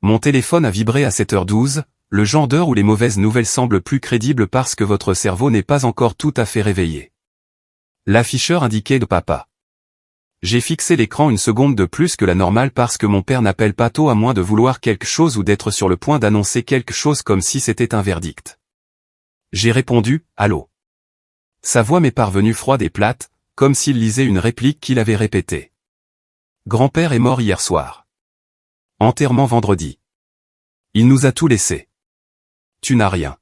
Mon téléphone a vibré à 7h12, le genre d'heure où les mauvaises nouvelles semblent plus crédibles parce que votre cerveau n'est pas encore tout à fait réveillé. L'afficheur indiquait de papa. J'ai fixé l'écran une seconde de plus que la normale parce que mon père n'appelle pas tôt à moins de vouloir quelque chose ou d'être sur le point d'annoncer quelque chose comme si c'était un verdict. J'ai répondu « Allô ». Sa voix m'est parvenue froide et plate, comme s'il lisait une réplique qu'il avait répétée. Grand-père est mort hier soir. Enterrement vendredi. Il nous a tout laissé. Tu n'as rien.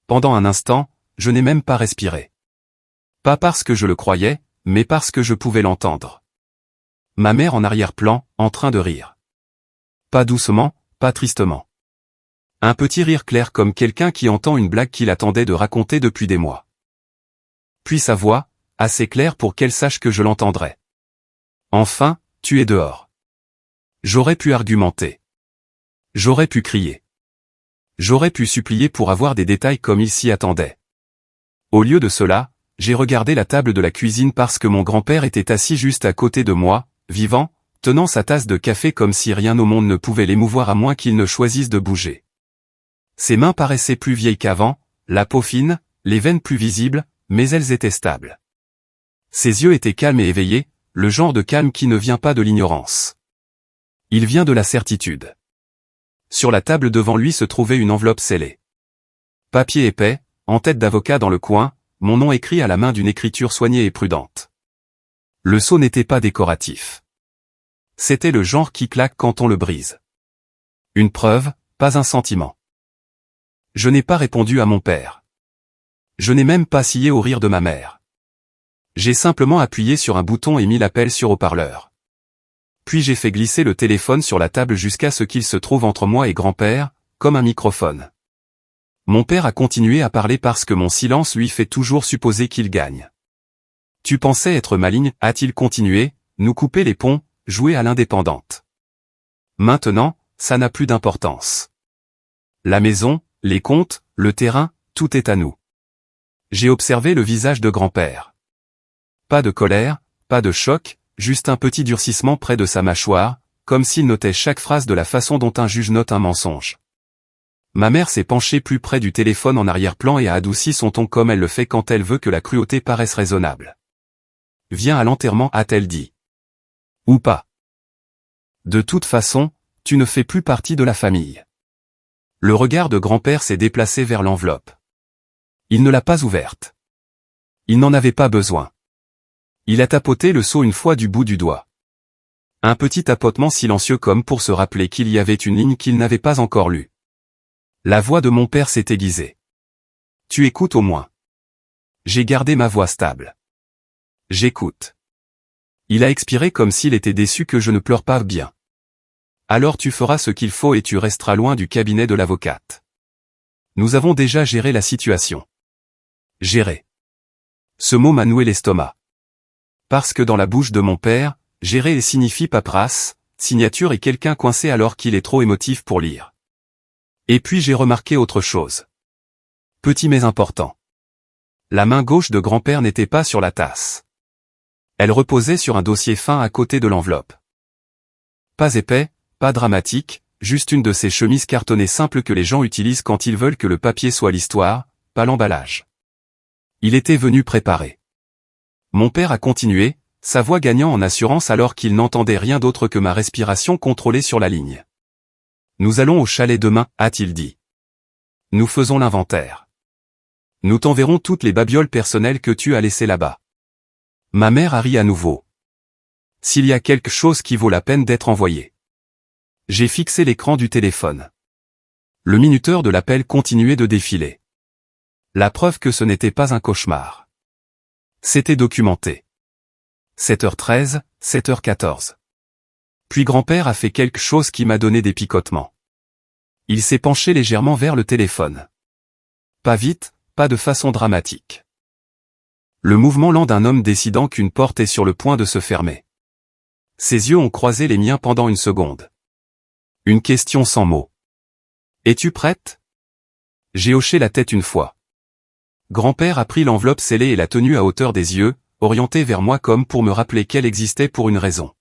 Pendant un instant, je n'ai même pas respiré. Pas parce que je le croyais, mais parce que je pouvais l'entendre. Ma mère en arrière-plan, en train de rire. Pas doucement, pas tristement. Un petit rire clair comme quelqu'un qui entend une blague qu'il attendait de raconter depuis des mois. Puis sa voix, assez claire pour qu'elle sache que je l'entendrais. Enfin, tu es dehors. J'aurais pu argumenter. J'aurais pu crier. J'aurais pu supplier pour avoir des détails comme il s'y attendait. Au lieu de cela, j'ai regardé la table de la cuisine parce que mon grand-père était assis juste à côté de moi, vivant, tenant sa tasse de café comme si rien au monde ne pouvait l'émouvoir à moins qu'il ne choisisse de bouger. Ses mains paraissaient plus vieilles qu'avant, la peau fine, les veines plus visibles, mais elles étaient stables. Ses yeux étaient calmes et éveillés, le genre de calme qui ne vient pas de l'ignorance. Il vient de la certitude. Sur la table devant lui se trouvait une enveloppe scellée. Papier épais, en tête d'avocat dans le coin, mon nom écrit à la main d'une écriture soignée et prudente. Le sceau n'était pas décoratif. C'était le genre qui claque quand on le brise. Une preuve, pas un sentiment. Je n'ai pas répondu à mon père. Je n'ai même pas scié au rire de ma mère. J'ai simplement appuyé sur un bouton et mis l'appel sur haut-parleur. Puis j'ai fait glisser le téléphone sur la table jusqu'à ce qu'il se trouve entre moi et grand-père, comme un microphone. Mon père a continué à parler parce que mon silence lui fait toujours supposer qu'il gagne. Tu pensais être maligne, a-t-il continué, nous couper les ponts, jouer à l'indépendante. Maintenant, ça n'a plus d'importance. La maison, les comptes, le terrain, tout est à nous. J'ai observé le visage de grand-père. Pas de colère, pas de choc, juste un petit durcissement près de sa mâchoire, comme s'il notait chaque phrase de la façon dont un juge note un mensonge. Ma mère s'est penchée plus près du téléphone en arrière-plan et a adouci son ton comme elle le fait quand elle veut que la cruauté paraisse raisonnable. « Viens à l'enterrement » a-t-elle dit. Ou pas. De toute façon, tu ne fais plus partie de la famille. Le regard de grand-père s'est déplacé vers l'enveloppe. Il ne l'a pas ouverte. Il n'en avait pas besoin. Il a tapoté le sceau une fois du bout du doigt. Un petit tapotement silencieux comme pour se rappeler qu'il y avait une ligne qu'il n'avait pas encore lue. La voix de mon père s'est aiguisée. Tu écoutes au moins. J'ai gardé ma voix stable. J'écoute. Il a expiré comme s'il était déçu que je ne pleure pas bien. Alors tu feras ce qu'il faut et tu resteras loin du cabinet de l'avocate. Nous avons déjà géré la situation. Gérer. Ce mot m'a noué l'estomac. Parce que dans la bouche de mon père, gérer signifie paperasse, signature et quelqu'un coincé alors qu'il est trop émotif pour lire. Et puis j'ai remarqué autre chose. Petit mais important. La main gauche de grand-père n'était pas sur la tasse. Elle reposait sur un dossier fin à côté de l'enveloppe. Pas épais, pas dramatique, juste une de ces chemises cartonnées simples que les gens utilisent quand ils veulent que le papier soit l'histoire, pas l'emballage. Il était venu préparer. Mon père a continué, sa voix gagnant en assurance alors qu'il n'entendait rien d'autre que ma respiration contrôlée sur la ligne. Nous allons au chalet demain, a-t-il dit. Nous faisons l'inventaire. Nous t'enverrons toutes les babioles personnelles que tu as laissées là-bas. Ma mère a ri à nouveau. S'il y a quelque chose qui vaut la peine d'être envoyé. J'ai fixé l'écran du téléphone. Le minuteur de l'appel continuait de défiler. La preuve que ce n'était pas un cauchemar. C'était documenté. 7h13, 7h14. Puis grand-père a fait quelque chose qui m'a donné des picotements. Il s'est penché légèrement vers le téléphone. Pas vite, pas de façon dramatique. Le mouvement lent d'un homme décidant qu'une porte est sur le point de se fermer. Ses yeux ont croisé les miens pendant une seconde. Une question sans mots. Es-tu prête? J'ai hoché la tête une fois. Grand-père a pris l'enveloppe scellée et l'a tenue à hauteur des yeux, orientée vers moi comme pour me rappeler qu'elle existait pour une raison.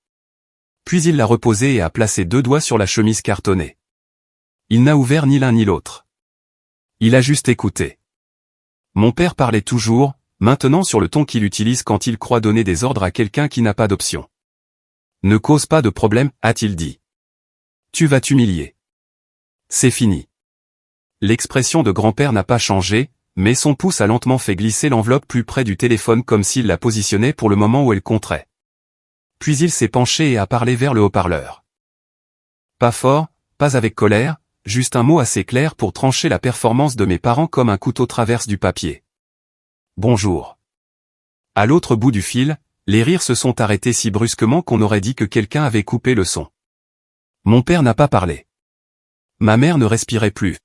Puis il l'a reposée et a placé 2 doigts sur la chemise cartonnée. Il n'a ouvert ni l'un ni l'autre. Il a juste écouté. Mon père parlait toujours, maintenant sur le ton qu'il utilise quand il croit donner des ordres à quelqu'un qui n'a pas d'option. Ne cause pas de problème, a-t-il dit. Tu vas t'humilier. C'est fini. L'expression de grand-père n'a pas changé, mais son pouce a lentement fait glisser l'enveloppe plus près du téléphone comme s'il la positionnait pour le moment où elle compterait. Puis il s'est penché et a parlé vers le haut-parleur. Pas fort, pas avec colère, juste un mot assez clair pour trancher la performance de mes parents comme un couteau traverse du papier. Bonjour. À l'autre bout du fil, les rires se sont arrêtés si brusquement qu'on aurait dit que quelqu'un avait coupé le son. Mon père n'a pas parlé. Ma mère ne respirait plus.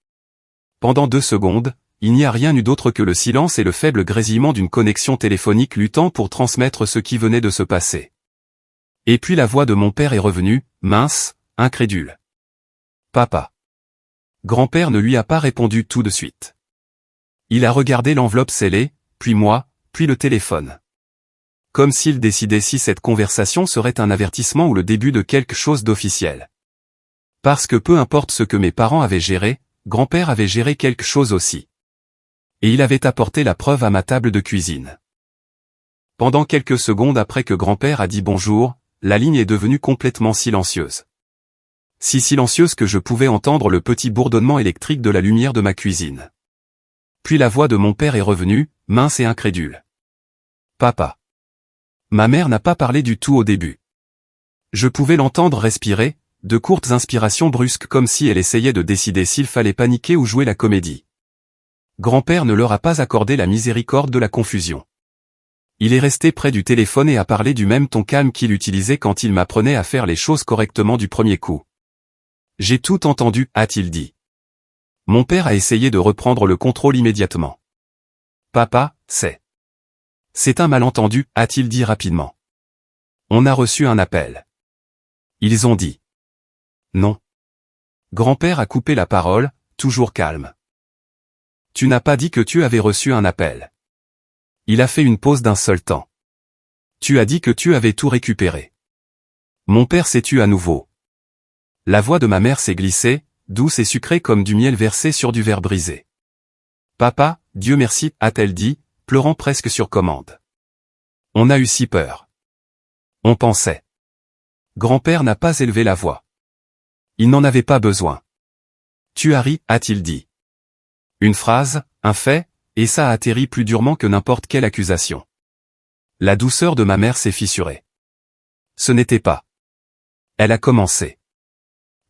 Pendant 2 secondes, il n'y a rien eu d'autre que le silence et le faible grésillement d'une connexion téléphonique luttant pour transmettre ce qui venait de se passer. Et puis la voix de mon père est revenue, mince, incrédule. Papa. Grand-père ne lui a pas répondu tout de suite. Il a regardé l'enveloppe scellée, puis moi, puis le téléphone. Comme s'il décidait si cette conversation serait un avertissement ou le début de quelque chose d'officiel. Parce que peu importe ce que mes parents avaient géré, grand-père avait géré quelque chose aussi. Et il avait apporté la preuve à ma table de cuisine. Pendant quelques secondes après que grand-père a dit bonjour, la ligne est devenue complètement silencieuse. Si silencieuse que je pouvais entendre le petit bourdonnement électrique de la lumière de ma cuisine. Puis la voix de mon père est revenue, mince et incrédule. Papa. Ma mère n'a pas parlé du tout au début. Je pouvais l'entendre respirer, de courtes inspirations brusques comme si elle essayait de décider s'il fallait paniquer ou jouer la comédie. Grand-père ne leur a pas accordé la miséricorde de la confusion. Il est resté près du téléphone et a parlé du même ton calme qu'il utilisait quand il m'apprenait à faire les choses correctement du premier coup. J'ai tout entendu, a-t-il dit. Mon père a essayé de reprendre le contrôle immédiatement. Papa, c'est un malentendu, a-t-il dit rapidement. On a reçu un appel. Ils ont dit. Non. Grand-père a coupé la parole, toujours calme. Tu n'as pas dit que tu avais reçu un appel. Il a fait une pause d'un seul temps. Tu as dit que tu avais tout récupéré. Mon père s'est tu à nouveau. La voix de ma mère s'est glissée, douce et sucrée comme du miel versé sur du verre brisé. Papa, Dieu merci, a-t-elle dit, pleurant presque sur commande. On a eu si peur. On pensait. Grand-père n'a pas élevé la voix. Il n'en avait pas besoin. Tu as ri, a-t-il dit. Une phrase, un fait, et ça a atterri plus durement que n'importe quelle accusation. La douceur de ma mère s'est fissurée. Ce n'était pas. Elle a commencé.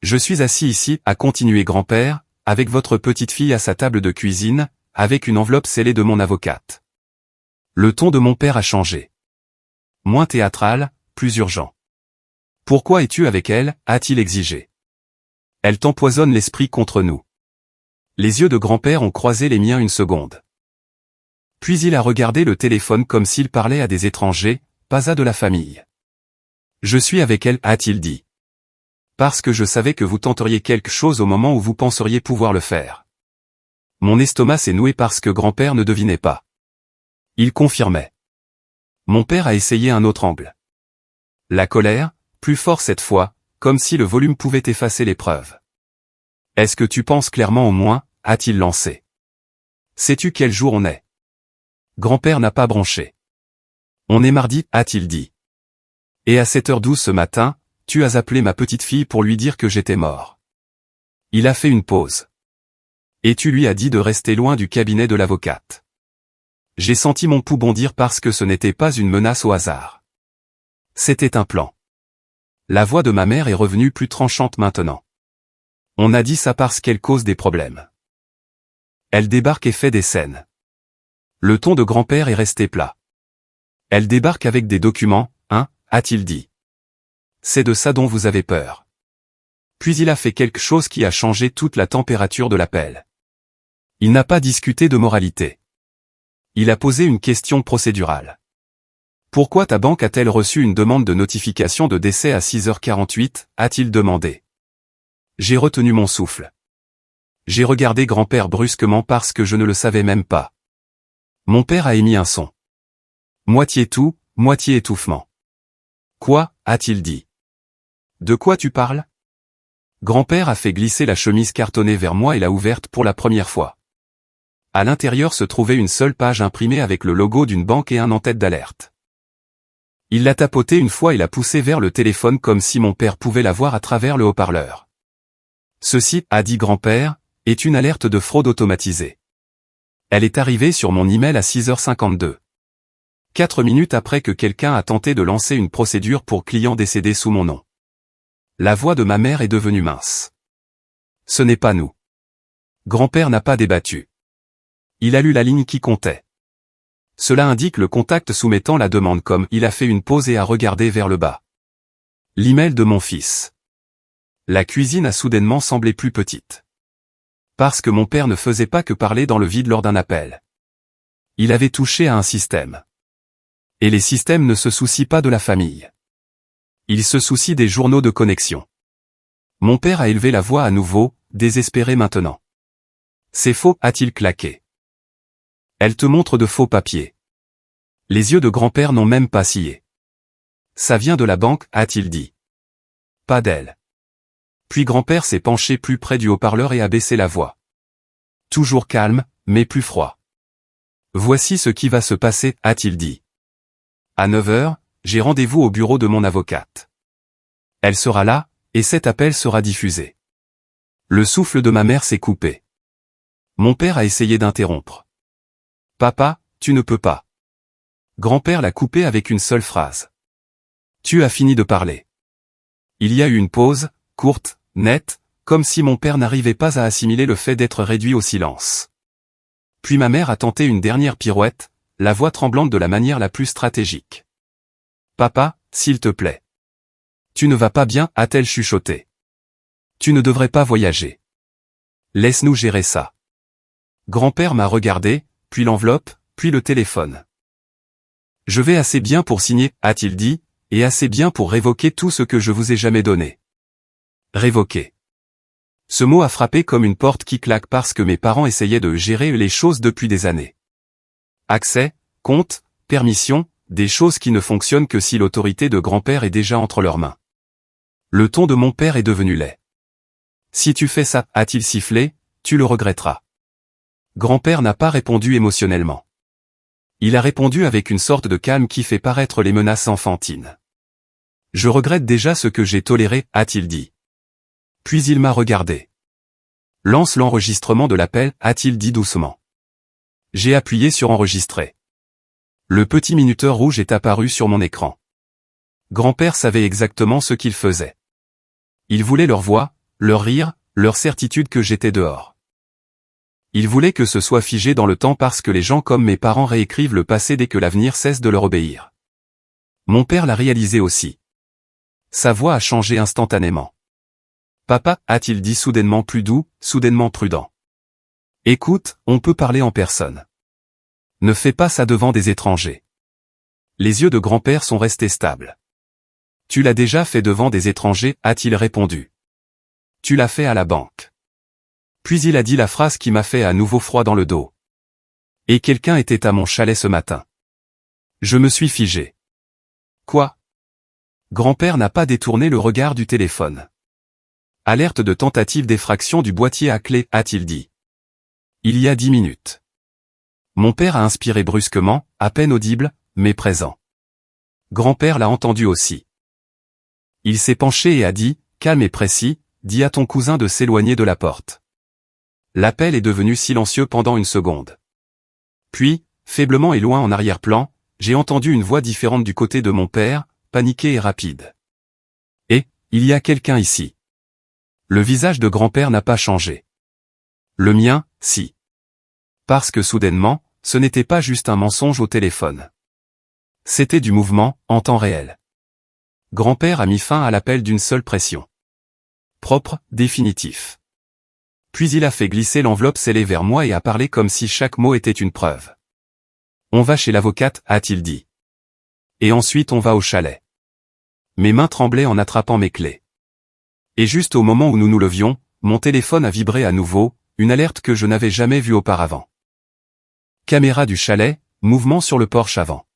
Je suis assis ici, a continué grand-père, avec votre petite fille à sa table de cuisine, avec une enveloppe scellée de mon avocate. Le ton de mon père a changé. Moins théâtral, plus urgent. Pourquoi es-tu avec elle, a-t-il exigé. Elle t'empoisonne l'esprit contre nous. Les yeux de grand-père ont croisé les miens une seconde. Puis il a regardé le téléphone comme s'il parlait à des étrangers, pas à de la famille. Je suis avec elle, a-t-il dit. Parce que je savais que vous tenteriez quelque chose au moment où vous penseriez pouvoir le faire. Mon estomac s'est noué parce que grand-père ne devinait pas. Il confirmait. Mon père a essayé un autre angle. La colère, plus fort cette fois, comme si le volume pouvait effacer les preuves. Est-ce que tu penses clairement au moins, a-t-il lancé. Sais-tu quel jour on est? Grand-père n'a pas bronché. On est mardi, a-t-il dit. Et à 7h12 ce matin, tu as appelé ma petite fille pour lui dire que j'étais mort. Il a fait une pause. Et tu lui as dit de rester loin du cabinet de l'avocate. J'ai senti mon pouls bondir parce que ce n'était pas une menace au hasard. C'était un plan. La voix de ma mère est revenue plus tranchante maintenant. On a dit ça parce qu'elle cause des problèmes. Elle débarque et fait des scènes. Le ton de grand-père est resté plat. Elle débarque avec des documents, hein, a-t-il dit. C'est de ça dont vous avez peur. Puis il a fait quelque chose qui a changé toute la température de l'appel. Il n'a pas discuté de moralité. Il a posé une question procédurale. Pourquoi ta banque a-t-elle reçu une demande de notification de décès à 6h48, a-t-il demandé. J'ai retenu mon souffle. J'ai regardé grand-père brusquement parce que je ne le savais même pas. Mon père a émis un son. Moitié tout, moitié étouffement. Quoi, a-t-il dit. De quoi tu parles? Grand-père a fait glisser la chemise cartonnée vers moi et l'a ouverte pour la première fois. À l'intérieur se trouvait une seule page imprimée avec le logo d'une banque et un en-tête d'alerte. Il l'a tapotée une fois et l'a poussée vers le téléphone comme si mon père pouvait la voir à travers le haut-parleur. Ceci, a dit grand-père, est une alerte de fraude automatisée. Elle est arrivée sur mon email à 6h52. 4 minutes après que quelqu'un a tenté de lancer une procédure pour client décédé sous mon nom. La voix de ma mère est devenue mince. Ce n'est pas nous. Grand-père n'a pas débattu. Il a lu la ligne qui comptait. Cela indique le contact soumettant la demande comme il a fait une pause et a regardé vers le bas. L'email de mon fils. La cuisine a soudainement semblé plus petite. Parce que mon père ne faisait pas que parler dans le vide lors d'un appel. Il avait touché à un système. Et les systèmes ne se soucient pas de la famille. Ils se soucient des journaux de connexion. Mon père a élevé la voix à nouveau, désespéré maintenant. C'est faux, a-t-il claqué. Elle te montre de faux papiers. Les yeux de grand-père n'ont même pas scié. Ça vient de la banque, a-t-il dit. Pas d'elle. Puis grand-père s'est penché plus près du haut-parleur et a baissé la voix. Toujours calme, mais plus froid. Voici ce qui va se passer, a-t-il dit. À 9h, j'ai rendez-vous au bureau de mon avocate. Elle sera là, et cet appel sera diffusé. Le souffle de ma mère s'est coupé. Mon père a essayé d'interrompre. Papa, tu ne peux pas. Grand-père l'a coupé avec une seule phrase. Tu as fini de parler. Il y a eu une pause, courte, nette, comme si mon père n'arrivait pas à assimiler le fait d'être réduit au silence. Puis ma mère a tenté une dernière pirouette, la voix tremblante de la manière la plus stratégique. Papa, s'il te plaît. Tu ne vas pas bien, a-t-elle chuchoté. Tu ne devrais pas voyager. Laisse-nous gérer ça. Grand-père m'a regardé, puis l'enveloppe, puis le téléphone. Je vais assez bien pour signer, a-t-il dit, et assez bien pour révoquer tout ce que je vous ai jamais donné. Révoquer. Ce mot a frappé comme une porte qui claque parce que mes parents essayaient de gérer les choses depuis des années. Accès, compte, permission, des choses qui ne fonctionnent que si l'autorité de grand-père est déjà entre leurs mains. Le ton de mon père est devenu laid. Si tu fais ça, a-t-il sifflé, tu le regretteras. Grand-père n'a pas répondu émotionnellement. Il a répondu avec une sorte de calme qui fait paraître les menaces enfantines. Je regrette déjà ce que j'ai toléré, a-t-il dit. Puis il m'a regardé. Lance l'enregistrement de l'appel, a-t-il dit doucement. J'ai appuyé sur enregistrer. Le petit minuteur rouge est apparu sur mon écran. Grand-père savait exactement ce qu'il faisait. Il voulait leur voix, leur rire, leur certitude que j'étais dehors. Il voulait que ce soit figé dans le temps parce que les gens comme mes parents réécrivent le passé dès que l'avenir cesse de leur obéir. Mon père l'a réalisé aussi. Sa voix a changé instantanément. Papa, a-t-il dit soudainement plus doux, soudainement prudent. Écoute, on peut parler en personne. Ne fais pas ça devant des étrangers. Les yeux de grand-père sont restés stables. Tu l'as déjà fait devant des étrangers, a-t-il répondu. Tu l'as fait à la banque. Puis il a dit la phrase qui m'a fait à nouveau froid dans le dos. Et quelqu'un était à mon chalet ce matin. Je me suis figé. Quoi? Grand-père n'a pas détourné le regard du téléphone. Alerte de tentative d'effraction du boîtier à clé, a-t-il dit. Il y a 10 minutes. Mon père a inspiré brusquement, à peine audible, mais présent. Grand-père l'a entendu aussi. Il s'est penché et a dit, calme et précis, dis à ton cousin de s'éloigner de la porte. L'appel est devenu silencieux pendant une seconde. Puis, faiblement et loin en arrière-plan, j'ai entendu une voix différente du côté de mon père, paniquée et rapide. Et, il y a quelqu'un ici. Le visage de grand-père n'a pas changé. Le mien, si. Parce que soudainement, ce n'était pas juste un mensonge au téléphone. C'était du mouvement, en temps réel. Grand-père a mis fin à l'appel d'une seule pression. Propre, définitif. Puis il a fait glisser l'enveloppe scellée vers moi et a parlé comme si chaque mot était une preuve. On va chez l'avocate, a-t-il dit. Et ensuite on va au chalet. Mes mains tremblaient en attrapant mes clés. Et juste au moment où nous nous levions, mon téléphone a vibré à nouveau, une alerte que je n'avais jamais vue auparavant. Caméra du chalet, mouvement sur le porche avant.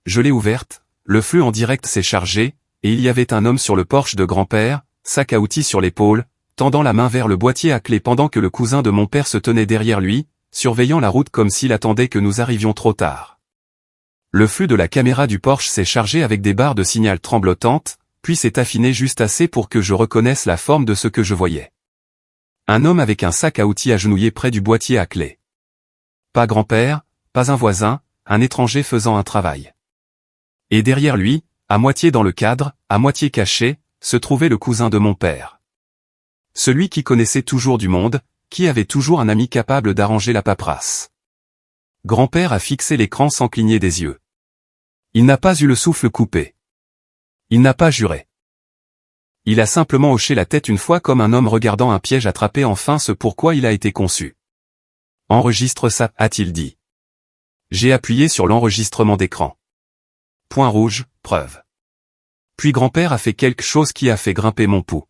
Je l'ai ouverte, le flux en direct s'est chargé, et il y avait un homme sur le porche de grand-père, sac à outils sur l'épaule, tendant la main vers le boîtier à clé pendant que le cousin de mon père se tenait derrière lui, surveillant la route comme s'il attendait que nous arrivions trop tard. Le flux de la caméra du Porsche s'est chargé avec des barres de signal tremblotantes, puis s'est affiné juste assez pour que je reconnaisse la forme de ce que je voyais. Un homme avec un sac à outils agenouillé près du boîtier à clé. Pas grand-père, pas un voisin, un étranger faisant un travail. Et derrière lui, à moitié dans le cadre, à moitié caché, se trouvait le cousin de mon père. Celui qui connaissait toujours du monde, qui avait toujours un ami capable d'arranger la paperasse. Grand-père a fixé l'écran sans cligner des yeux. Il n'a pas eu le souffle coupé. Il n'a pas juré. Il a simplement hoché la tête une fois comme un homme regardant un piège attrapé, enfin ce pourquoi il a été conçu. Enregistre ça, a-t-il dit. J'ai appuyé sur l'enregistrement d'écran. Point rouge, preuve. Puis grand-père a fait quelque chose qui a fait grimper mon pouls.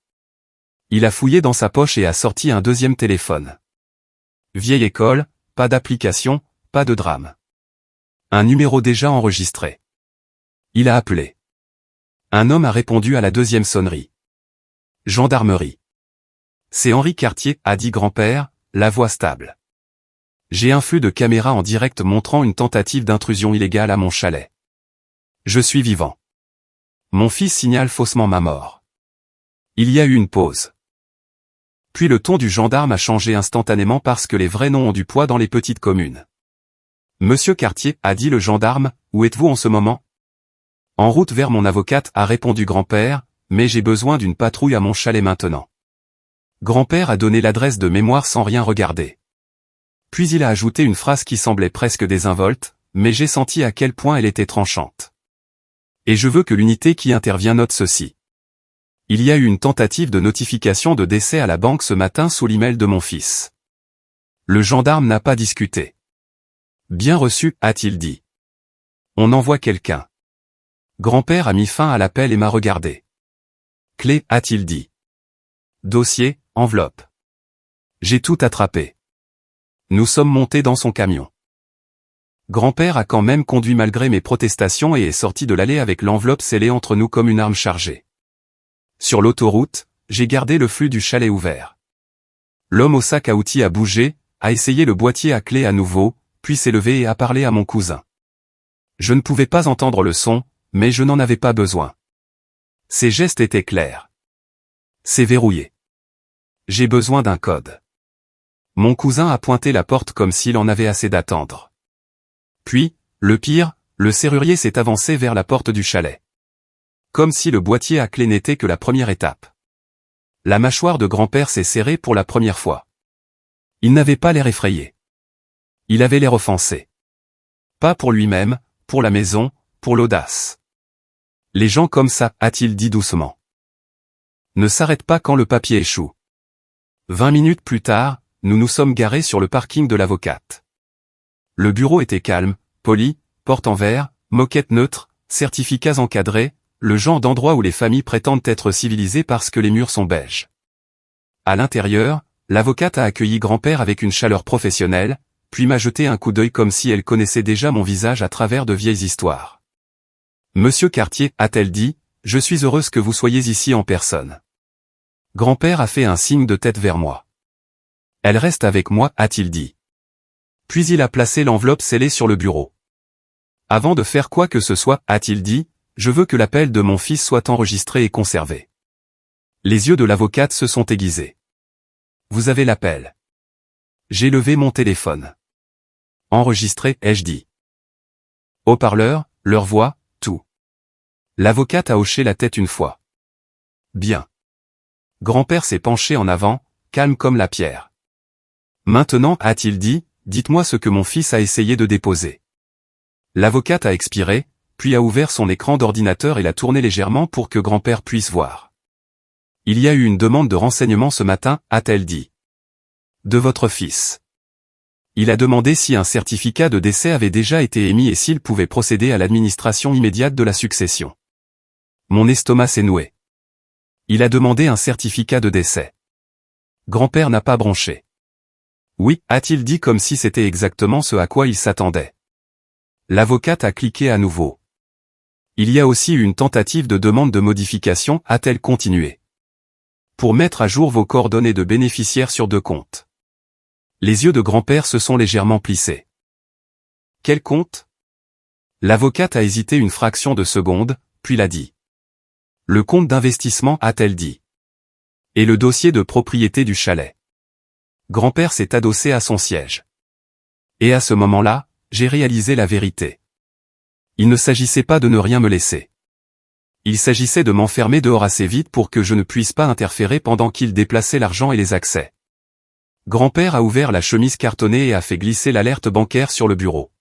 Il a fouillé dans sa poche et a sorti un deuxième téléphone. Vieille école, pas d'application, pas de drame. Un numéro déjà enregistré. Il a appelé. Un homme a répondu à la deuxième sonnerie. Gendarmerie. C'est Henri Cartier, a dit grand-père, la voix stable. J'ai un flux de caméra en direct montrant une tentative d'intrusion illégale à mon chalet. Je suis vivant. Mon fils signale faussement ma mort. Il y a eu une pause. Puis le ton du gendarme a changé instantanément parce que les vrais noms ont du poids dans les petites communes. Monsieur Cartier, a dit le gendarme, où êtes-vous en ce moment? En route vers mon avocate, a répondu grand-père, mais j'ai besoin d'une patrouille à mon chalet maintenant. Grand-père a donné l'adresse de mémoire sans rien regarder. Puis il a ajouté une phrase qui semblait presque désinvolte, mais j'ai senti à quel point elle était tranchante. Et je veux que l'unité qui intervient note ceci. Il y a eu une tentative de notification de décès à la banque ce matin sous l'email de mon fils. Le gendarme n'a pas discuté. Bien reçu, a-t-il dit. On envoie quelqu'un. Grand-père a mis fin à l'appel et m'a regardé. Clé, a-t-il dit. Dossier, enveloppe. J'ai tout attrapé. Nous sommes montés dans son camion. Grand-père a quand même conduit malgré mes protestations et est sorti de l'allée avec l'enveloppe scellée entre nous comme une arme chargée. Sur l'autoroute, j'ai gardé le flux du chalet ouvert. L'homme au sac à outils a bougé, a essayé le boîtier à clé à nouveau, puis s'est levé et a parlé à mon cousin. Je ne pouvais pas entendre le son, mais je n'en avais pas besoin. Ses gestes étaient clairs. C'est verrouillé. J'ai besoin d'un code. Mon cousin a pointé la porte comme s'il en avait assez d'attendre. Puis, le pire, le serrurier s'est avancé vers la porte du chalet. Comme si le boîtier à clé n'était que la première étape. La mâchoire de grand-père s'est serrée pour la première fois. Il n'avait pas l'air effrayé. Il avait l'air offensé. Pas pour lui-même, pour la maison, pour l'audace. Les gens comme ça, a-t-il dit doucement, ne s'arrêtent pas quand le papier échoue. 20 minutes plus tard, nous nous sommes garés sur le parking de l'avocate. Le bureau était calme, poli, porte en verre, moquette neutre, certificats encadrés, le genre d'endroit où les familles prétendent être civilisées parce que les murs sont beiges. À l'intérieur, l'avocate a accueilli grand-père avec une chaleur professionnelle, puis m'a jeté un coup d'œil comme si elle connaissait déjà mon visage à travers de vieilles histoires. Monsieur Cartier, a-t-elle dit, je suis heureuse que vous soyez ici en personne. Grand-père a fait un signe de tête vers moi. Elle reste avec moi, a-t-il dit. Puis il a placé l'enveloppe scellée sur le bureau. Avant de faire quoi que ce soit, a-t-il dit, je veux que l'appel de mon fils soit enregistré et conservé. Les yeux de l'avocate se sont aiguisés. Vous avez l'appel. J'ai levé mon téléphone. Enregistré, ai-je dit. Haut-parleur, leur voix, tout. L'avocate a hoché la tête une fois. Bien. Grand-père s'est penché en avant, calme comme la pierre. Maintenant, a-t-il dit, dites-moi ce que mon fils a essayé de déposer. L'avocate a expiré, puis a ouvert son écran d'ordinateur et l'a tourné légèrement pour que grand-père puisse voir. Il y a eu une demande de renseignement ce matin, a-t-elle dit. De votre fils. Il a demandé si un certificat de décès avait déjà été émis et s'il pouvait procéder à l'administration immédiate de la succession. Mon estomac s'est noué. Il a demandé un certificat de décès. Grand-père n'a pas bronché. Oui, a-t-il dit comme si c'était exactement ce à quoi il s'attendait. L'avocate a cliqué à nouveau. Il y a aussi eu une tentative de demande de modification, a-t-elle continué. pour mettre à jour vos coordonnées de bénéficiaires sur 2 comptes. Les yeux de grand-père se sont légèrement plissés. Quel compte? L'avocate a hésité une fraction de seconde, puis l'a dit. Le compte d'investissement, a-t-elle dit. Et le dossier de propriété du chalet. Grand-père s'est adossé à son siège. Et à ce moment-là, j'ai réalisé la vérité. Il ne s'agissait pas de ne rien me laisser. Il s'agissait de m'enfermer dehors assez vite pour que je ne puisse pas interférer pendant qu'il déplaçait l'argent et les accès. Grand-père a ouvert la chemise cartonnée et a fait glisser l'alerte bancaire sur le bureau.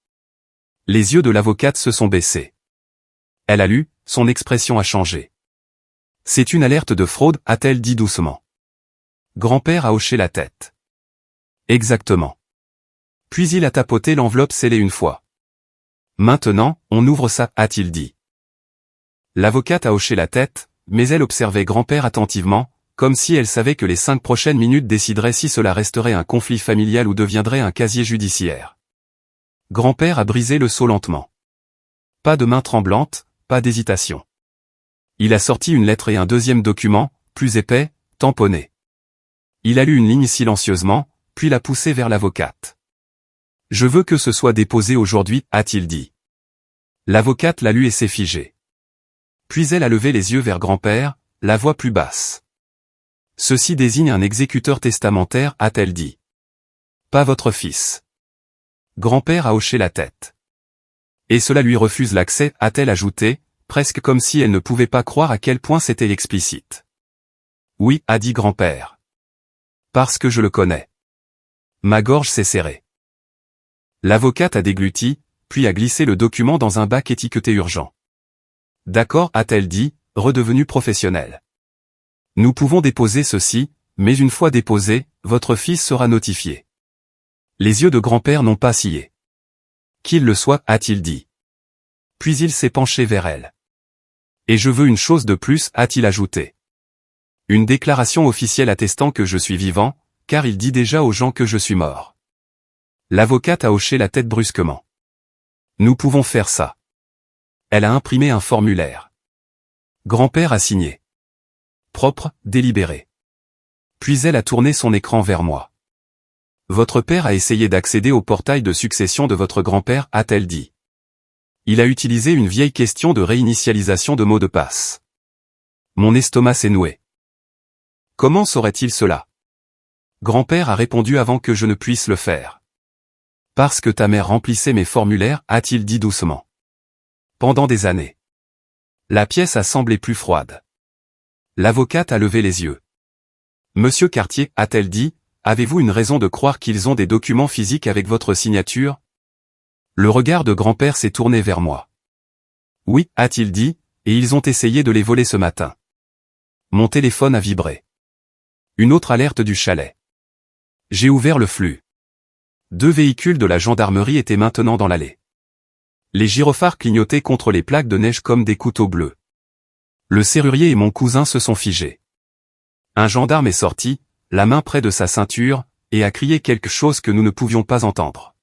Les yeux de l'avocate se sont baissés. Elle a lu, son expression a changé. C'est une alerte de fraude, a-t-elle dit doucement. Grand-père a hoché la tête. Exactement. Puis il a tapoté l'enveloppe scellée une fois. Maintenant, on ouvre ça, a-t-il dit. L'avocate a hoché la tête, mais elle observait grand-père attentivement, comme si elle savait que les 5 prochaines minutes décideraient si cela resterait un conflit familial ou deviendrait un casier judiciaire. Grand-père a brisé le sceau lentement. Pas de main tremblante, pas d'hésitation. Il a sorti une lettre et un deuxième document, plus épais, tamponné. Il a lu une ligne silencieusement, puis l'a poussé vers l'avocate. « Je veux que ce soit déposé aujourd'hui, a-t-il dit. L'avocate l'a lu et s'est figée. Puis elle a levé les yeux vers grand-père, la voix plus basse. « Ceci désigne un exécuteur testamentaire, a-t-elle dit. Pas votre fils. » Grand-père a hoché la tête. « Et cela lui refuse l'accès, a-t-elle ajouté, presque comme si elle ne pouvait pas croire à quel point c'était explicite. « Oui, a dit grand-père. Parce que je le connais. » Ma gorge s'est serrée. L'avocate a dégluti, puis a glissé le document dans un bac étiqueté urgent. « D'accord, a-t-elle dit, redevenue professionnelle. Nous pouvons déposer ceci, mais une fois déposé, votre fils sera notifié. » Les yeux de grand-père n'ont pas scié. « Qu'il le soit, a-t-il dit. » Puis il s'est penché vers elle. « Et je veux une chose de plus, a-t-il ajouté. Une déclaration officielle attestant que je suis vivant, car il dit déjà aux gens que je suis mort. » L'avocate a hoché la tête brusquement. « Nous pouvons faire ça. » Elle a imprimé un formulaire. Grand-père a signé. Propre, délibéré. Puis elle a tourné son écran vers moi. « Votre père a essayé d'accéder au portail de succession de votre grand-père, a-t-elle dit. Il a utilisé une vieille question de réinitialisation de mot de passe. Mon estomac s'est noué. Comment saurait-il cela? Grand-père a répondu avant que je ne puisse le faire. Parce que ta mère remplissait mes formulaires, a-t-il dit doucement. Pendant des années. La pièce a semblé plus froide. L'avocate a levé les yeux. Monsieur Cartier, a-t-elle dit, avez-vous une raison de croire qu'ils ont des documents physiques avec votre signature? Le regard de grand-père s'est tourné vers moi. Oui, a-t-il dit, et ils ont essayé de les voler ce matin. Mon téléphone a vibré. Une autre alerte du chalet. J'ai ouvert le flux. 2 véhicules de la gendarmerie étaient maintenant dans l'allée. Les gyrophares clignotaient contre les plaques de neige comme des couteaux bleus. Le serrurier et mon cousin se sont figés. Un gendarme est sorti, la main près de sa ceinture, et a crié quelque chose que nous ne pouvions pas entendre.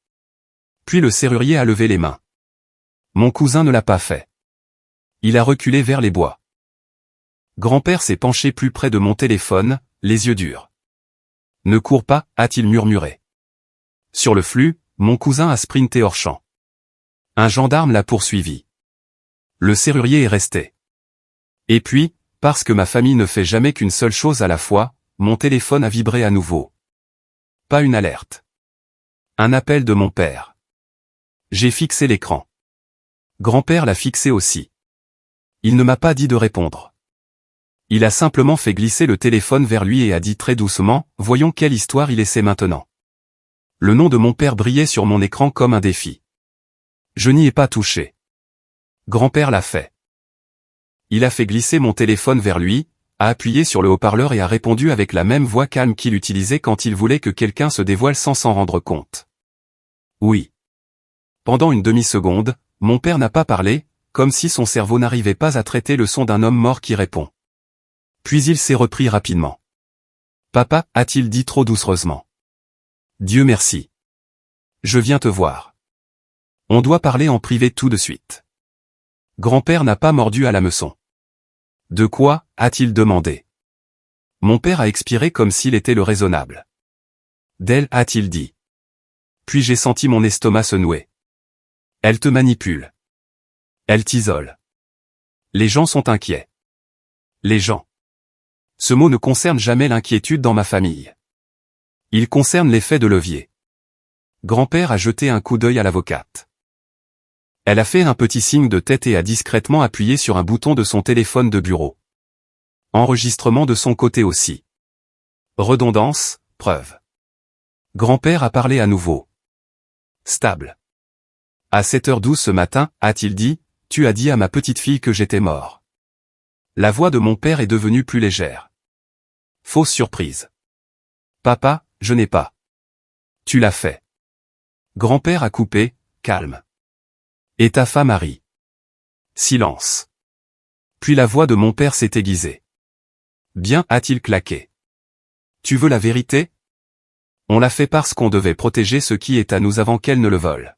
Puis le serrurier a levé les mains. Mon cousin ne l'a pas fait. Il a reculé vers les bois. Grand-père s'est penché plus près de mon téléphone, les yeux durs. Ne cours pas, a-t-il murmuré. Sur le flux, mon cousin a sprinté hors champ. Un gendarme l'a poursuivi. Le serrurier est resté. Et puis, parce que ma famille ne fait jamais qu'une seule chose à la fois, mon téléphone a vibré à nouveau. Pas une alerte. Un appel de mon père. J'ai fixé l'écran. Grand-père l'a fixé aussi. Il ne m'a pas dit de répondre. Il a simplement fait glisser le téléphone vers lui et a dit très doucement, voyons quelle histoire il essaie maintenant. Le nom de mon père brillait sur mon écran comme un défi. Je n'y ai pas touché. Grand-père l'a fait. Il a fait glisser mon téléphone vers lui, a appuyé sur le haut-parleur et a répondu avec la même voix calme qu'il utilisait quand il voulait que quelqu'un se dévoile sans s'en rendre compte. Oui. Pendant une demi-seconde, mon père n'a pas parlé, comme si son cerveau n'arrivait pas à traiter le son d'un homme mort qui répond. Puis il s'est repris rapidement. Papa, a-t-il dit trop doucereusement. Dieu merci. Je viens te voir. On doit parler en privé tout de suite. Grand-père n'a pas mordu à l'hameçon. De quoi, a-t-il demandé. Mon père a expiré comme s'il était le raisonnable. D'elle, a-t-il dit. Puis j'ai senti mon estomac se nouer. Elle te manipule. Elle t'isole. Les gens sont inquiets. Les gens. Ce mot ne concerne jamais l'inquiétude dans ma famille. Il concerne l'effet de levier. Grand-père a jeté un coup d'œil à l'avocate. Elle a fait un petit signe de tête et a discrètement appuyé sur un bouton de son téléphone de bureau. Enregistrement de son côté aussi. Redondance, preuve. Grand-père a parlé à nouveau. Stable. À 7h12 ce matin, a-t-il dit, tu as dit à ma petite fille que j'étais mort. La voix de mon père est devenue plus légère. Fausse surprise. Papa, je n'ai pas. Tu l'as fait. Grand-père a coupé, calme. Et ta femme Harry. Silence. Puis la voix de mon père s'est aiguisée. Bien, a-t-il claqué. Tu veux la vérité? On l'a fait parce qu'on devait protéger ce qui est à nous avant qu'elle ne le vole.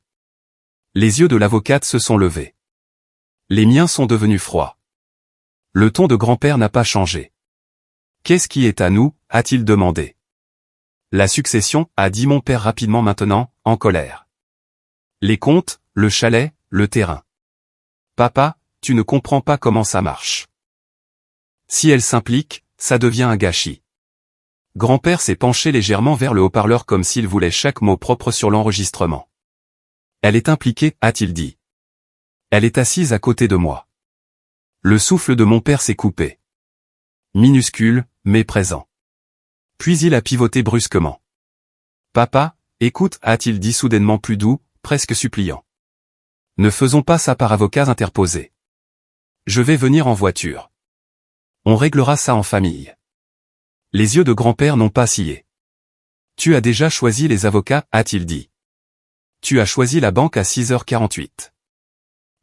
Les yeux de l'avocate se sont levés. Les miens sont devenus froids. Le ton de grand-père n'a pas changé. Qu'est-ce qui est à nous, a-t-il demandé. La succession, a dit mon père rapidement maintenant, en colère. Les comptes, le chalet, le terrain. Papa, tu ne comprends pas comment ça marche. Si elle s'implique, ça devient un gâchis. Grand-père s'est penché légèrement vers le haut-parleur comme s'il voulait chaque mot propre sur l'enregistrement. Elle est impliquée, a-t-il dit. Elle est assise à côté de moi. Le souffle de mon père s'est coupé. Minuscule, mais présent. Puis il a pivoté brusquement. Papa, écoute, a-t-il dit soudainement plus doux, presque suppliant. Ne faisons pas ça par avocats interposés. Je vais venir en voiture. On réglera ça en famille. Les yeux de grand-père n'ont pas scié. Tu as déjà choisi les avocats, a-t-il dit. Tu as choisi la banque à 6h48.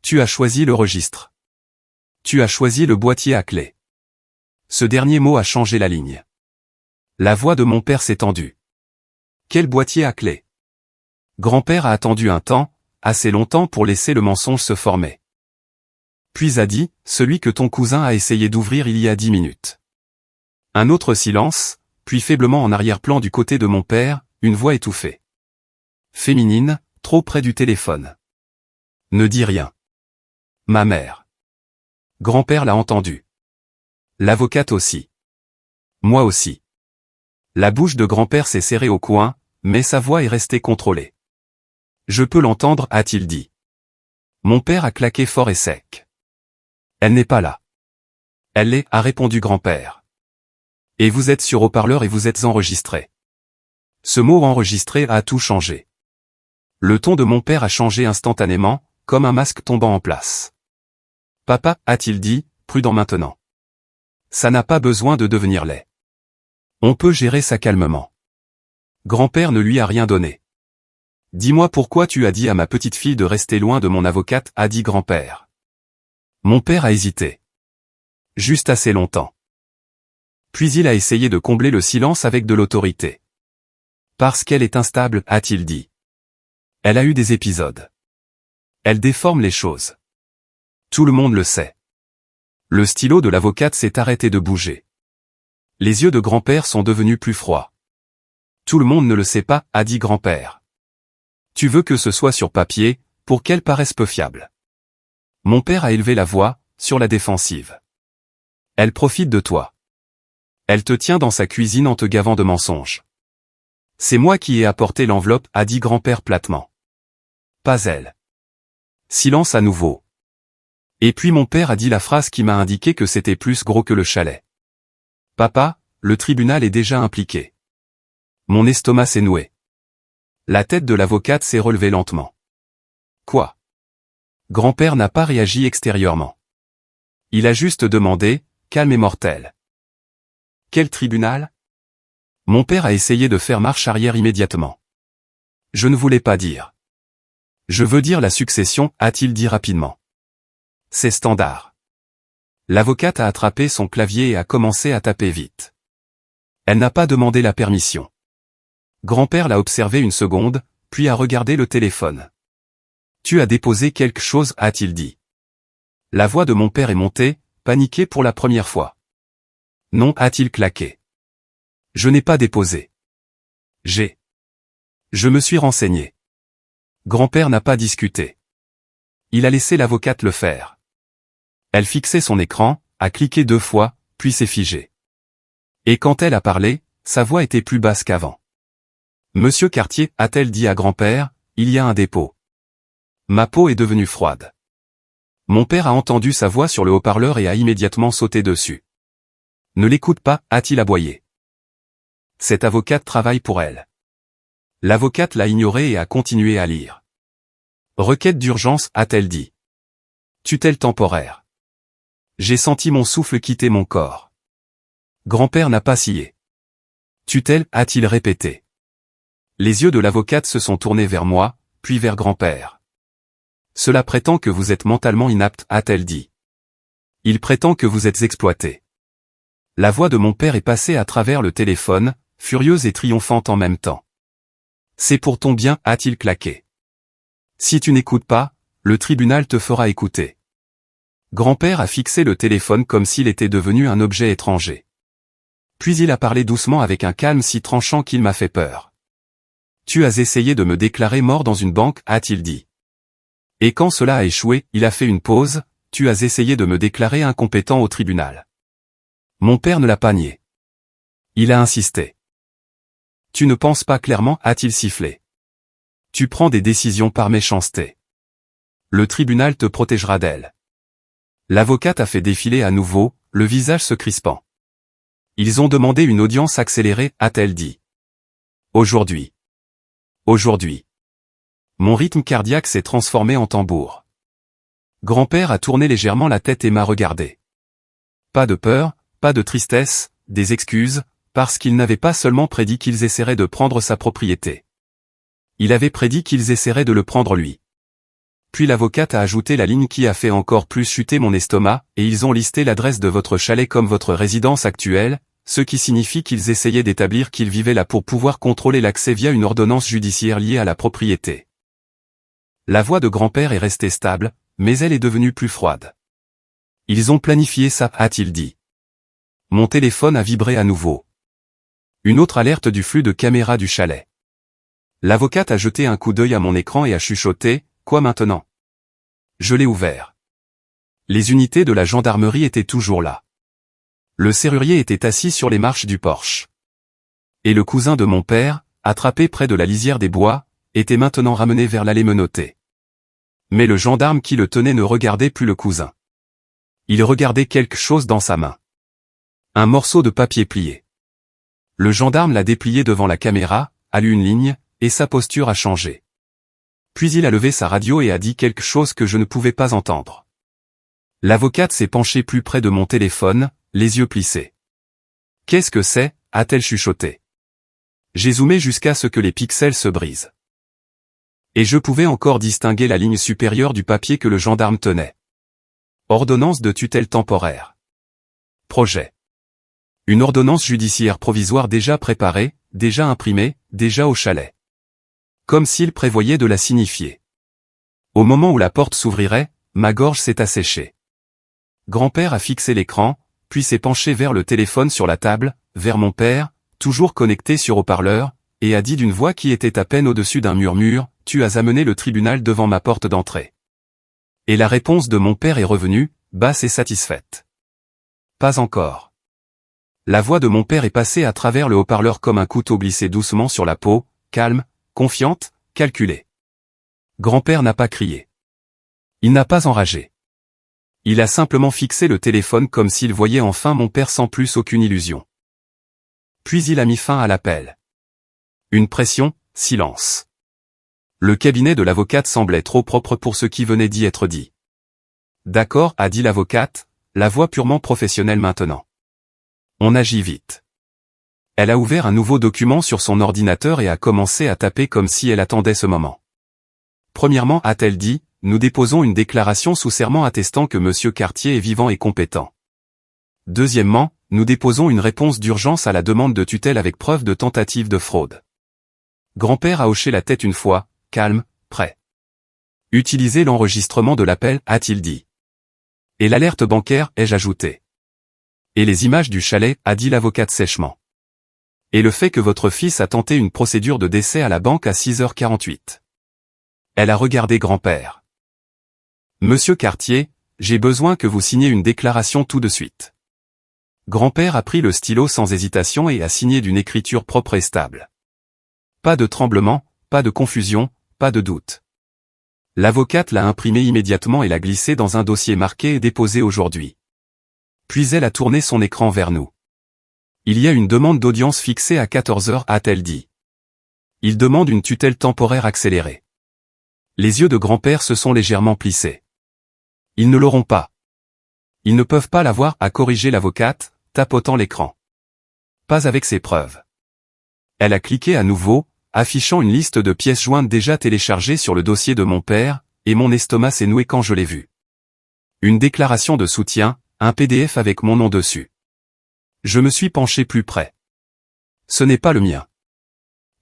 Tu as choisi le registre. Tu as choisi le boîtier à clé. Ce dernier mot a changé la ligne. La voix de mon père s'est tendue. Quel boîtier à clé? Grand-père a attendu un temps, assez longtemps pour laisser le mensonge se former. Puis a dit, celui que ton cousin a essayé d'ouvrir il y a 10 minutes. Un autre silence, puis faiblement en arrière-plan du côté de mon père, une voix étouffée. Féminine, trop près du téléphone. Ne dis rien. Ma mère. Grand-père l'a entendu. L'avocate aussi. Moi aussi. La bouche de grand-père s'est serrée au coin, mais sa voix est restée contrôlée. Je peux l'entendre, a-t-il dit. Mon père a claqué fort et sec. Elle n'est pas là. Elle l'est, a répondu grand-père. Et vous êtes sur haut-parleur et vous êtes enregistré. Ce mot enregistré a tout changé. Le ton de mon père a changé instantanément, comme un masque tombant en place. Papa, a-t-il dit, prudent maintenant. Ça n'a pas besoin de devenir laid. On peut gérer ça calmement. Grand-père ne lui a rien donné. Dis-moi pourquoi tu as dit à ma petite fille de rester loin de mon avocate, a dit grand-père. Mon père a hésité. Juste assez longtemps. Puis il a essayé de combler le silence avec de l'autorité. Parce qu'elle est instable, a-t-il dit. Elle a eu des épisodes. Elle déforme les choses. Tout le monde le sait. Le stylo de l'avocate s'est arrêté de bouger. Les yeux de grand-père sont devenus plus froids. Tout le monde ne le sait pas, a dit grand-père. Tu veux que ce soit sur papier, pour qu'elle paraisse peu fiable. Mon père a élevé la voix, sur la défensive. Elle profite de toi. Elle te tient dans sa cuisine en te gavant de mensonges. C'est moi qui ai apporté l'enveloppe, a dit grand-père platement. Pas elle. Silence à nouveau. Et puis mon père a dit la phrase qui m'a indiqué que c'était plus gros que le chalet. Papa, le tribunal est déjà impliqué. Mon estomac s'est noué. La tête de l'avocate s'est relevée lentement. Quoi? Grand-père n'a pas réagi extérieurement. Il a juste demandé, calme et mortel. Quel tribunal? Mon père a essayé de faire marche arrière immédiatement. Je ne voulais pas dire. Je veux dire la succession, a-t-il dit rapidement. C'est standard. L'avocate a attrapé son clavier et a commencé à taper vite. Elle n'a pas demandé la permission. Grand-père l'a observé une seconde, puis a regardé le téléphone. Tu as déposé quelque chose, a-t-il dit. La voix de mon père est montée, paniquée pour la première fois. Non, a-t-il claqué. Je n'ai pas déposé. Je me suis renseigné. Grand-père n'a pas discuté. Il a laissé l'avocate le faire. Elle fixait son écran, a cliqué 2 fois, puis s'est figée. Et quand elle a parlé, sa voix était plus basse qu'avant. Monsieur Cartier, a-t-elle dit à grand-père, il y a un dépôt. Ma peau est devenue froide. Mon père a entendu sa voix sur le haut-parleur et a immédiatement sauté dessus. Ne l'écoute pas, a-t-il aboyé. Cette avocate travaille pour elle. L'avocate l'a ignoré et a continué à lire. Requête d'urgence, a-t-elle dit. Tutelle temporaire. J'ai senti mon souffle quitter mon corps. Grand-père n'a pas scié. Tutelle, a-t-il répété. Les yeux de l'avocate se sont tournés vers moi, puis vers grand-père. Cela prétend que vous êtes mentalement inapte, a-t-elle dit. Il prétend que vous êtes exploité. La voix de mon père est passée à travers le téléphone, furieuse et triomphante en même temps. C'est pour ton bien, a-t-il claqué. Si tu n'écoutes pas, le tribunal te fera écouter. Grand-père a fixé le téléphone comme s'il était devenu un objet étranger. Puis il a parlé doucement avec un calme si tranchant qu'il m'a fait peur. Tu as essayé de me déclarer mort dans une banque, a-t-il dit. Et quand cela a échoué, il a fait une pause, tu as essayé de me déclarer incompétent au tribunal. Mon père ne l'a pas nié. Il a insisté. Tu ne penses pas clairement, a-t-il sifflé. Tu prends des décisions par méchanceté. Le tribunal te protégera d'elle. L'avocate a fait défiler à nouveau, le visage se crispant. Ils ont demandé une audience accélérée, a-t-elle dit. Aujourd'hui. Mon rythme cardiaque s'est transformé en tambour. Grand-père a tourné légèrement la tête et m'a regardé. Pas de peur, pas de tristesse, des excuses, parce qu'il n'avait pas seulement prédit qu'ils essaieraient de prendre sa propriété. Il avait prédit qu'ils essaieraient de le prendre lui. Puis l'avocate a ajouté la ligne qui a fait encore plus chuter mon estomac, et ils ont listé l'adresse de votre chalet comme votre résidence actuelle, ce qui signifie qu'ils essayaient d'établir qu'ils vivaient là pour pouvoir contrôler l'accès via une ordonnance judiciaire liée à la propriété. La voix de grand-père est restée stable, mais elle est devenue plus froide. Ils ont planifié ça, a-t-il dit. Mon téléphone a vibré à nouveau. Une autre alerte du flux de caméras du chalet. L'avocate a jeté un coup d'œil à mon écran et a chuchoté, quoi maintenant? Je l'ai ouvert. Les unités de la gendarmerie étaient toujours là. Le serrurier était assis sur les marches du porche. Et le cousin de mon père, attrapé près de la lisière des bois, était maintenant ramené vers l'allée menottée. Mais le gendarme qui le tenait ne regardait plus le cousin. Il regardait quelque chose dans sa main. Un morceau de papier plié. Le gendarme l'a déplié devant la caméra, a lu une ligne, et sa posture a changé. Puis il a levé sa radio et a dit quelque chose que je ne pouvais pas entendre. L'avocate s'est penchée plus près de mon téléphone, les yeux plissés. Qu'est-ce que c'est, a-t-elle chuchoté. J'ai zoomé jusqu'à ce que les pixels se brisent. Et je pouvais encore distinguer la ligne supérieure du papier que le gendarme tenait. Ordonnance de tutelle temporaire. Projet. Une ordonnance judiciaire provisoire déjà préparée, déjà imprimée, déjà au chalet. Comme s'il prévoyait de la signifier. Au moment où la porte s'ouvrirait, ma gorge s'est asséchée. Grand-père a fixé l'écran, puis s'est penché vers le téléphone sur la table, vers mon père, toujours connecté sur haut-parleur, et a dit d'une voix qui était à peine au-dessus d'un murmure, « Tu as amené le tribunal devant ma porte d'entrée. » Et la réponse de mon père est revenue, basse et satisfaite. Pas encore. La voix de mon père est passée à travers le haut-parleur comme un couteau glissé doucement sur la peau, calme, confiante, calculée. Grand-père n'a pas crié. Il n'a pas enragé. Il a simplement fixé le téléphone comme s'il voyait enfin mon père sans plus aucune illusion. Puis il a mis fin à l'appel. Une pression, silence. Le cabinet de l'avocate semblait trop propre pour ce qui venait d'y être dit. D'accord, a dit l'avocate, la voix purement professionnelle maintenant. On agit vite. Elle a ouvert un nouveau document sur son ordinateur et a commencé à taper comme si elle attendait ce moment. Premièrement, a-t-elle dit, nous déposons une déclaration sous serment attestant que Monsieur Cartier est vivant et compétent. Deuxièmement, nous déposons une réponse d'urgence à la demande de tutelle avec preuve de tentative de fraude. Grand-père a hoché la tête une fois, calme, prêt. Utilisez l'enregistrement de l'appel, a-t-il dit. Et l'alerte bancaire, ai-je ajouté. Et les images du chalet, a dit l'avocate sèchement. Et le fait que votre fils a tenté une procédure de décès à la banque à 6h48. Elle a regardé grand-père. Monsieur Cartier, j'ai besoin que vous signiez une déclaration tout de suite. Grand-père a pris le stylo sans hésitation et a signé d'une écriture propre et stable. Pas de tremblement, pas de confusion, pas de doute. L'avocate l'a imprimé immédiatement et l'a glissé dans un dossier marqué et déposé aujourd'hui. Puis elle a tourné son écran vers nous. Il y a une demande d'audience fixée à 14h, a-t-elle dit. Il demande une tutelle temporaire accélérée. Les yeux de grand-père se sont légèrement plissés. Ils ne l'auront pas. Ils ne peuvent pas l'avoir, a corrigé l'avocate, tapotant l'écran. Pas avec ces preuves. Elle a cliqué à nouveau, affichant une liste de pièces jointes déjà téléchargées sur le dossier de mon père, et mon estomac s'est noué quand je l'ai vu. Une déclaration de soutien, un PDF avec mon nom dessus. Je me suis penché plus près. Ce n'est pas le mien.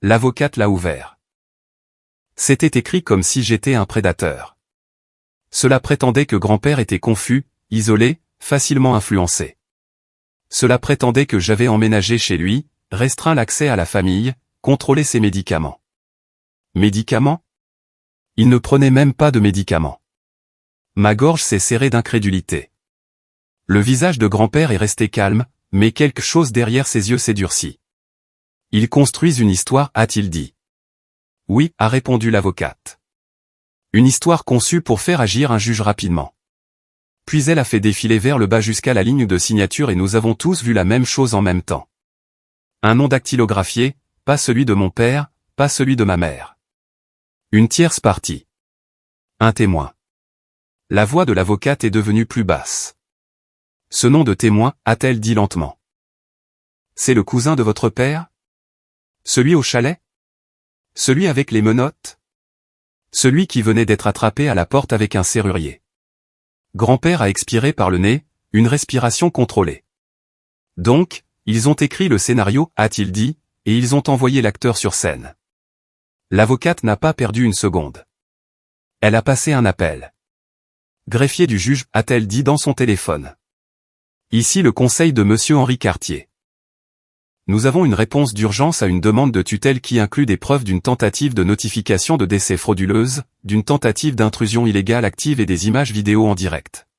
L'avocate l'a ouvert. C'était écrit comme si j'étais un prédateur. Cela prétendait que grand-père était confus, isolé, facilement influencé. Cela prétendait que j'avais emménagé chez lui, restreint l'accès à la famille, contrôlé ses médicaments. Médicaments? Il ne prenait même pas de médicaments. Ma gorge s'est serrée d'incrédulité. Le visage de grand-père est resté calme, mais quelque chose derrière ses yeux s'est durci. Ils construisent une histoire, a-t-il dit. Oui, a répondu l'avocate. Une histoire conçue pour faire agir un juge rapidement. Puis elle a fait défiler vers le bas jusqu'à la ligne de signature et nous avons tous vu la même chose en même temps. Un nom dactylographié, pas celui de mon père, pas celui de ma mère. Une tierce partie. Un témoin. La voix de l'avocate est devenue plus basse. Ce nom de témoin, a-t-elle dit lentement. C'est le cousin de votre père? Celui au chalet? Celui avec les menottes? Celui qui venait d'être attrapé à la porte avec un serrurier. Grand-père a expiré par le nez, une respiration contrôlée. Donc, ils ont écrit le scénario, a-t-il dit, et ils ont envoyé l'acteur sur scène. L'avocate n'a pas perdu une seconde. Elle a passé un appel. Greffier du juge, a-t-elle dit dans son téléphone. Ici le conseil de monsieur Henri Cartier. Nous avons une réponse d'urgence à une demande de tutelle qui inclut des preuves d'une tentative de notification de décès frauduleuse, d'une tentative d'intrusion illégale active et des images vidéo en direct.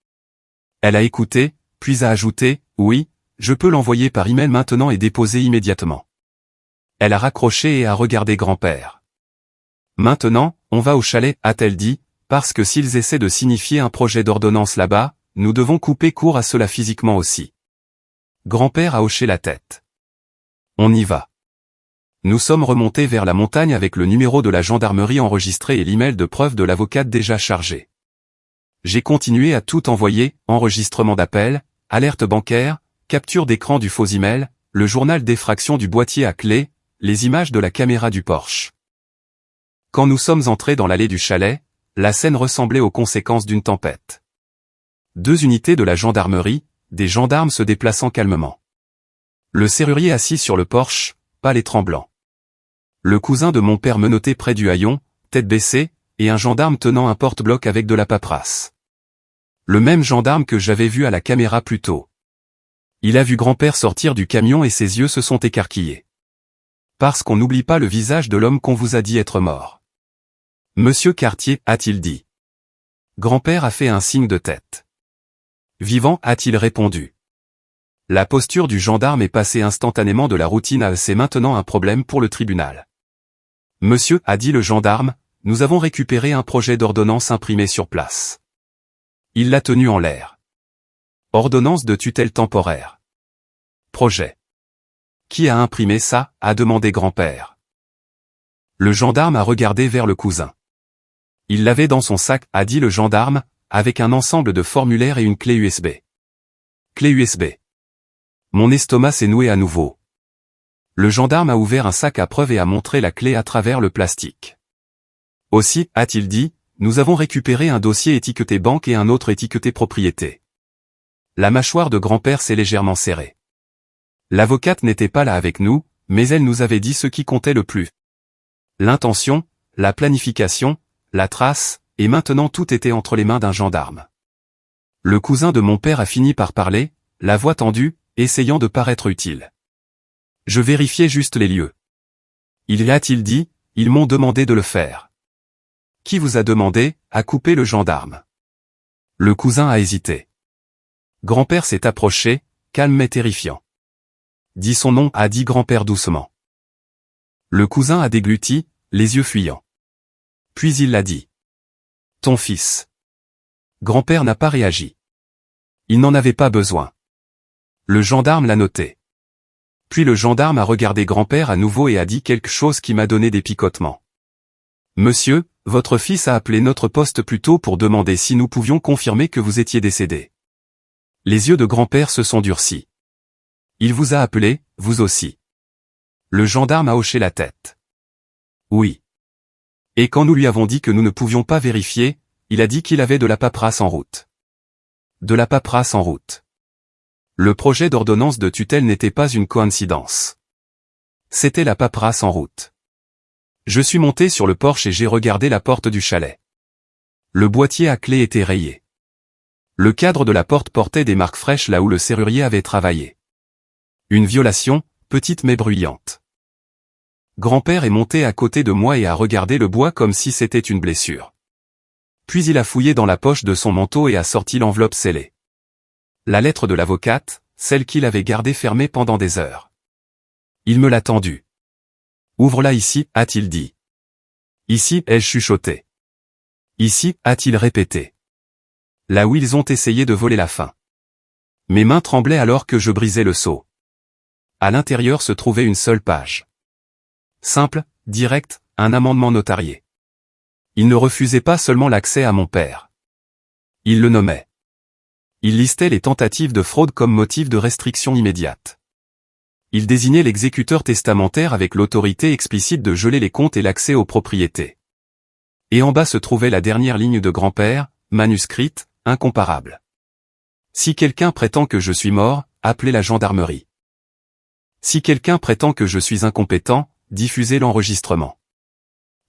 Elle a écouté, puis a ajouté, oui, je peux l'envoyer par email maintenant et déposer immédiatement. Elle a raccroché et a regardé grand-père. Maintenant, on va au chalet, a-t-elle dit, parce que s'ils essaient de signifier un projet d'ordonnance là-bas, nous devons couper court à cela physiquement aussi. Grand-père a hoché la tête. On y va. Nous sommes remontés vers la montagne avec le numéro de la gendarmerie enregistré et l'email de preuve de l'avocate déjà chargé. J'ai continué à tout envoyer, enregistrement d'appel, alerte bancaire, capture d'écran du faux email, le journal d'effraction du boîtier à clé, les images de la caméra du Porsche. Quand nous sommes entrés dans l'allée du chalet, la scène ressemblait aux conséquences d'une tempête. 2 unités de la gendarmerie, des gendarmes se déplaçant calmement. Le serrurier assis sur le porche, pâle et tremblant. Le cousin de mon père menotté près du haillon, tête baissée, et un gendarme tenant un porte-bloc avec de la paperasse. Le même gendarme que j'avais vu à la caméra plus tôt. Il a vu grand-père sortir du camion et ses yeux se sont écarquillés. Parce qu'on n'oublie pas le visage de l'homme qu'on vous a dit être mort. Monsieur Cartier, a-t-il dit. Grand-père a fait un signe de tête. Vivant, a-t-il répondu. La posture du gendarme est passée instantanément de la routine à c'est maintenant un problème pour le tribunal. Monsieur, a dit le gendarme, nous avons récupéré un projet d'ordonnance imprimé sur place. Il l'a tenu en l'air. Ordonnance de tutelle temporaire. Projet. Qui a imprimé ça, a demandé grand-père. Le gendarme a regardé vers le cousin. Il l'avait dans son sac, a dit le gendarme, avec un ensemble de formulaires et une clé USB. Clé USB. Mon estomac s'est noué à nouveau. Le gendarme a ouvert un sac à preuve et a montré la clé à travers le plastique. Aussi, a-t-il dit, nous avons récupéré un dossier étiqueté banque et un autre étiqueté propriété. La mâchoire de grand-père s'est légèrement serrée. L'avocate n'était pas là avec nous, mais elle nous avait dit ce qui comptait le plus. L'intention, la planification, la trace, et maintenant tout était entre les mains d'un gendarme. Le cousin de mon père a fini par parler, la voix tendue, essayant de paraître utile. Je vérifiais juste les lieux. Il a-t-il dit, ils m'ont demandé de le faire. Qui vous a demandé, a coupé le gendarme. Le cousin a hésité. Grand-père s'est approché, calme mais terrifiant. Dis son nom, a dit grand-père doucement. Le cousin a dégluti, les yeux fuyants. Puis il l'a dit. Ton fils. Grand-père n'a pas réagi. Il n'en avait pas besoin. Le gendarme l'a noté. Puis le gendarme a regardé grand-père à nouveau et a dit quelque chose qui m'a donné des picotements. Monsieur, votre fils a appelé notre poste plus tôt pour demander si nous pouvions confirmer que vous étiez décédé. Les yeux de grand-père se sont durcis. Il vous a appelé, vous aussi. Le gendarme a hoché la tête. Oui. Et quand nous lui avons dit que nous ne pouvions pas vérifier, il a dit qu'il avait de la paperasse en route. De la paperasse en route. Le projet d'ordonnance de tutelle n'était pas une coïncidence. C'était la paperasse en route. Je suis monté sur le porche et j'ai regardé la porte du chalet. Le boîtier à clé était rayé. Le cadre de la porte portait des marques fraîches là où le serrurier avait travaillé. Une violation, petite mais bruyante. Grand-père est monté à côté de moi et a regardé le bois comme si c'était une blessure. Puis il a fouillé dans la poche de son manteau et a sorti l'enveloppe scellée. La lettre de l'avocate, celle qu'il avait gardée fermée pendant des heures. Il me l'a tendue. Ouvre-la ici, a-t-il dit. Ici, ai-je chuchoté. Ici, a-t-il répété. Là où ils ont essayé de voler la fin. Mes mains tremblaient alors que je brisais le sceau. À l'intérieur se trouvait une seule page. Simple, direct, un amendement notarié. Il ne refusait pas seulement l'accès à mon père. Il le nommait. Il listait les tentatives de fraude comme motif de restriction immédiate. Il désignait l'exécuteur testamentaire avec l'autorité explicite de geler les comptes et l'accès aux propriétés. Et en bas se trouvait la dernière ligne de grand-père, manuscrite, incomparable. Si quelqu'un prétend que je suis mort, appelez la gendarmerie. Si quelqu'un prétend que je suis incompétent, diffusez l'enregistrement.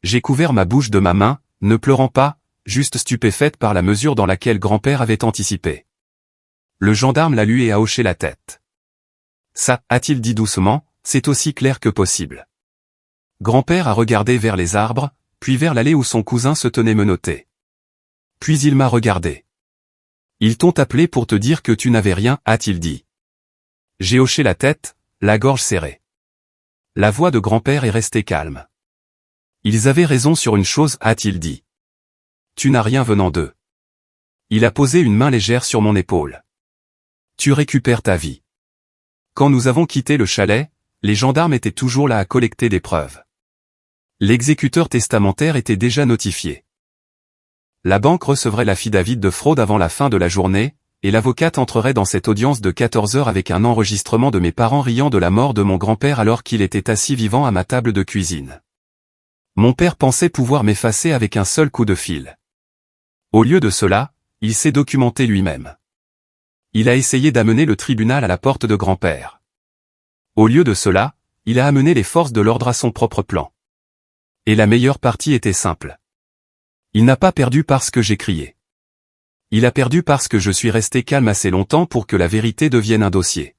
J'ai couvert ma bouche de ma main, ne pleurant pas, juste stupéfaite par la mesure dans laquelle grand-père avait anticipé. Le gendarme l'a lu et a hoché la tête. Ça, a-t-il dit doucement, c'est aussi clair que possible. Grand-père a regardé vers les arbres, puis vers l'allée où son cousin se tenait menotté. Puis il m'a regardé. Ils t'ont appelé pour te dire que tu n'avais rien, a-t-il dit. J'ai hoché la tête, la gorge serrée. La voix de grand-père est restée calme. Ils avaient raison sur une chose, a-t-il dit. Tu n'as rien venant d'eux. Il a posé une main légère sur mon épaule. Tu récupères ta vie. Quand nous avons quitté le chalet, les gendarmes étaient toujours là à collecter des preuves. L'exécuteur testamentaire était déjà notifié. La banque recevrait l'affidavit de fraude avant la fin de la journée, et l'avocate entrerait dans cette audience de 14 heures avec un enregistrement de mes parents riant de la mort de mon grand-père alors qu'il était assis vivant à ma table de cuisine. Mon père pensait pouvoir m'effacer avec un seul coup de fil. Au lieu de cela, il s'est documenté lui-même. Il a essayé d'amener le tribunal à la porte de grand-père. Au lieu de cela, il a amené les forces de l'ordre à son propre plan. Et la meilleure partie était simple. Il n'a pas perdu parce que j'ai crié. Il a perdu parce que je suis resté calme assez longtemps pour que la vérité devienne un dossier.